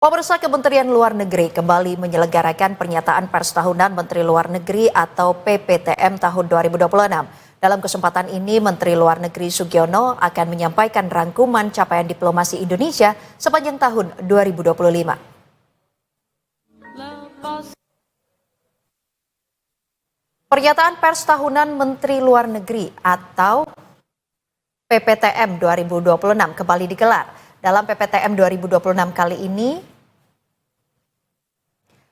Pemirsa, Kementerian Luar Negeri kembali menyelenggarakan pernyataan pers tahunan Menteri Luar Negeri atau PPTM tahun 2026. Dalam kesempatan ini, Menteri Luar Negeri Sugiono akan menyampaikan rangkuman capaian diplomasi Indonesia sepanjang tahun 2025. Pernyataan pers tahunan Menteri Luar Negeri atau PPTM 2026 kembali digelar. Dalam PPTM 2026 kali ini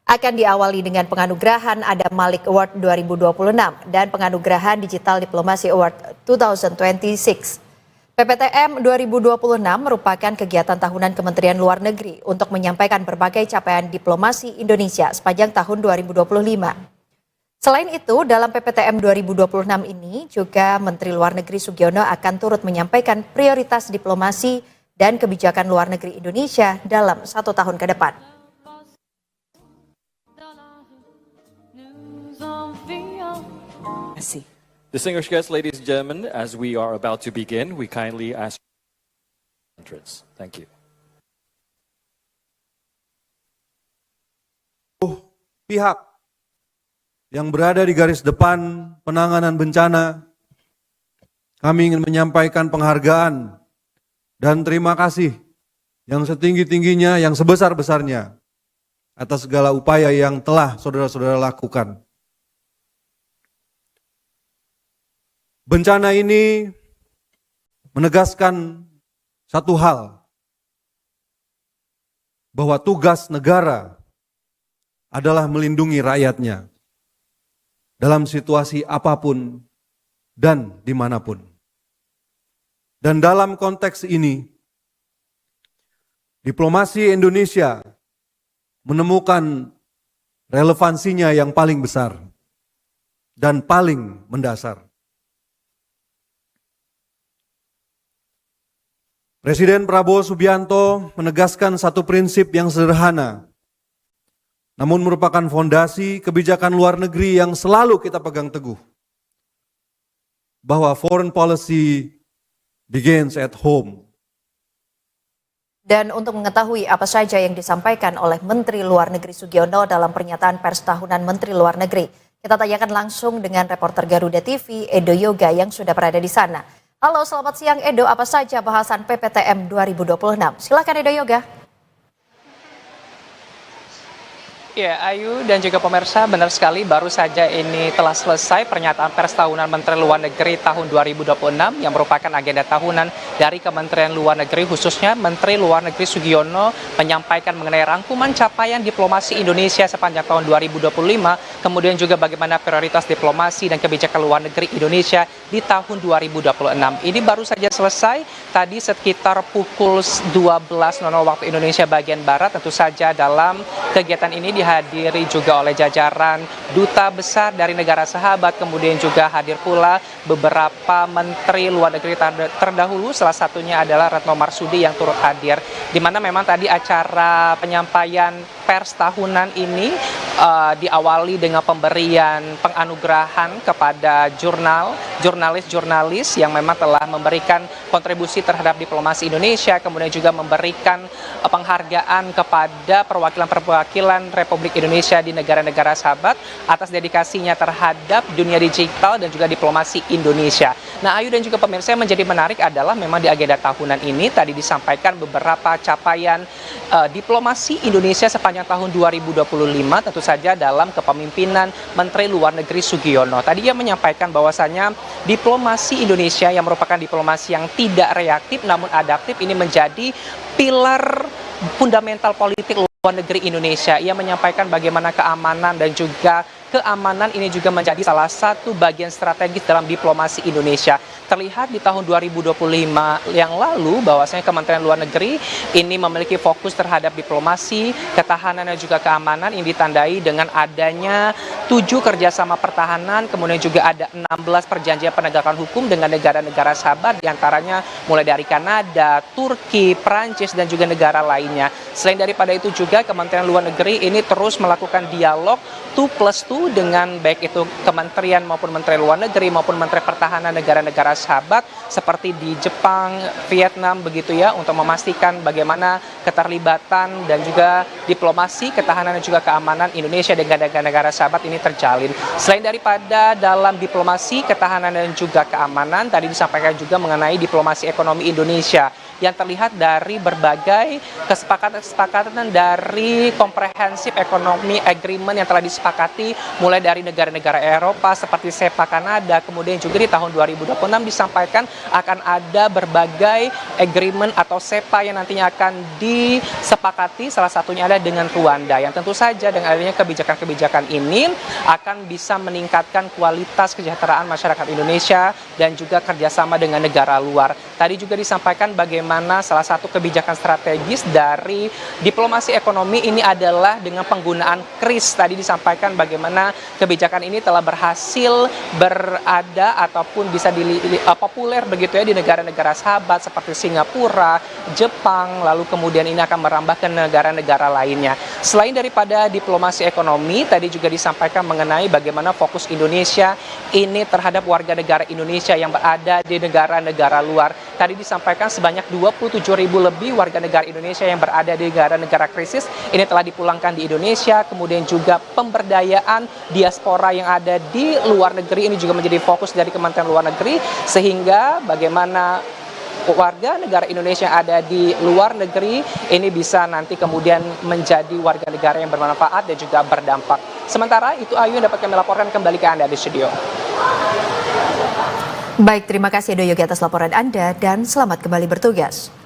akan diawali dengan penganugerahan Adam Malik Award 2026 dan penganugerahan Digital Diplomacy Award 2026. PPTM 2026 merupakan kegiatan tahunan Kementerian Luar Negeri untuk menyampaikan berbagai capaian diplomasi Indonesia sepanjang tahun 2025. Selain itu, dalam PPTM 2026 ini juga Menteri Luar Negeri Sugiono akan turut menyampaikan prioritas diplomasi dan kebijakan luar negeri Indonesia dalam 1 tahun ke depan. Distinguished guests, ladies and gentlemen, as we are about to begin, we kindly ask entrance. Thank you. Pihak yang berada di garis depan penanganan bencana, kami ingin menyampaikan penghargaan dan terima kasih yang setinggi-tingginya, yang sebesar-besarnya atas segala upaya yang telah saudara-saudara lakukan. Bencana ini menegaskan satu hal, bahwa tugas negara adalah melindungi rakyatnya dalam situasi apapun dan dimanapun. Dan dalam konteks ini, diplomasi Indonesia menemukan relevansinya yang paling besar dan paling mendasar. Presiden Prabowo Subianto menegaskan satu prinsip yang sederhana, namun merupakan fondasi kebijakan luar negeri yang selalu kita pegang teguh, bahwa foreign policy begins at home. Dan untuk mengetahui apa saja yang disampaikan oleh Menteri Luar Negeri Sugiono dalam pernyataan pers tahunan Menteri Luar Negeri, kita tanyakan langsung dengan reporter Garuda TV, Edo Yoga yang sudah berada di sana. Halo, selamat siang Edo, apa saja bahasan PPTM 2026? Silakan Edo Yoga. Ya, Ayu dan juga pemirsa, benar sekali baru saja ini telah selesai pernyataan pers tahunan Menteri Luar Negeri tahun 2026 yang merupakan agenda tahunan dari Kementerian Luar Negeri, khususnya Menteri Luar Negeri Sugiono menyampaikan mengenai rangkuman capaian diplomasi Indonesia sepanjang tahun 2025, kemudian juga bagaimana prioritas diplomasi dan kebijakan luar negeri Indonesia di tahun 2026. Ini baru saja selesai tadi sekitar pukul 12.00 waktu Indonesia bagian Barat. Tentu saja dalam kegiatan ini dihadiri juga oleh jajaran duta besar dari negara sahabat, kemudian juga hadir pula beberapa menteri luar negeri terdahulu, salah satunya adalah Retno Marsudi yang turut hadir, di mana memang tadi acara penyampaian pers tahunan ini diawali dengan pemberian penganugerahan kepada jurnalis-jurnalis yang memang telah memberikan kontribusi terhadap diplomasi Indonesia, kemudian juga memberikan penghargaan kepada perwakilan-perwakilan Republik Indonesia di negara-negara sahabat atas dedikasinya terhadap dunia digital dan juga diplomasi Indonesia. Nah, Ayu dan juga pemirsa, yang menjadi menarik adalah memang di agenda tahunan ini tadi disampaikan beberapa capaian diplomasi Indonesia sepanjang tahun 2025, tentu saja dalam kepemimpinan Menteri Luar Negeri Sugiono. Tadi ia menyampaikan bahwasanya diplomasi Indonesia yang merupakan diplomasi yang tidak reaktif namun adaptif ini menjadi pilar fundamental politik luar negeri Indonesia. Ia menyampaikan bagaimana keamanan dan juga keamanan ini juga menjadi salah satu bagian strategis dalam diplomasi Indonesia. Terlihat di tahun 2025 yang lalu bahwasanya Kementerian Luar Negeri ini memiliki fokus terhadap diplomasi, ketahanan dan juga keamanan yang ditandai dengan adanya 7 kerjasama pertahanan, kemudian juga ada 16 perjanjian penegakan hukum dengan negara-negara sahabat, diantaranya mulai dari Kanada, Turki, Prancis, dan juga negara lainnya. Selain daripada itu juga Kementerian Luar Negeri ini terus melakukan dialog 2+2 dengan baik itu Kementerian maupun Menteri Luar Negeri maupun Menteri Pertahanan negara-negara sahabat seperti di Jepang, Vietnam begitu ya, untuk memastikan bagaimana keterlibatan dan juga diplomasi, ketahanan dan juga keamanan Indonesia dengan negara-negara sahabat ini terjalin. Selain daripada dalam diplomasi, ketahanan dan juga keamanan, tadi disampaikan juga mengenai diplomasi ekonomi Indonesia yang terlihat dari berbagai kesepakatan dari komprehensif ekonomi agreement yang telah disepakati mulai dari negara-negara Eropa seperti SEPA Kanada, kemudian juga di tahun 2026 disampaikan akan ada berbagai agreement atau SEPA yang nantinya akan disepakati, salah satunya adalah dengan Rwanda, yang tentu saja dengan adanya kebijakan-kebijakan ini akan bisa meningkatkan kualitas kesejahteraan masyarakat Indonesia dan juga kerjasama dengan negara luar. Tadi juga disampaikan bagaimana salah satu kebijakan strategis dari diplomasi ekonomi ini adalah dengan penggunaan KRIS. Tadi disampaikan bagaimana kebijakan ini telah berhasil berada ataupun bisa populer begitu ya di negara-negara sahabat seperti Singapura, Jepang, lalu kemudian ini akan merambah ke negara-negara lainnya. Selain daripada diplomasi ekonomi, tadi juga disampaikan mengenai bagaimana fokus Indonesia ini terhadap warga negara Indonesia yang berada di negara-negara luar. Tadi disampaikan sebanyak 27.000 lebih warga negara Indonesia yang berada di negara-negara krisis ini telah dipulangkan di Indonesia. Kemudian juga pemberdayaan diaspora yang ada di luar negeri ini juga menjadi fokus dari Kementerian Luar Negeri, sehingga bagaimana warga negara Indonesia yang ada di luar negeri ini bisa nanti kemudian menjadi warga negara yang bermanfaat dan juga berdampak. Sementara itu Ayu yang dapat kami laporkan kembali ke Anda di studio. Baik, terima kasih Edo Yogi atas laporan Anda dan selamat kembali bertugas.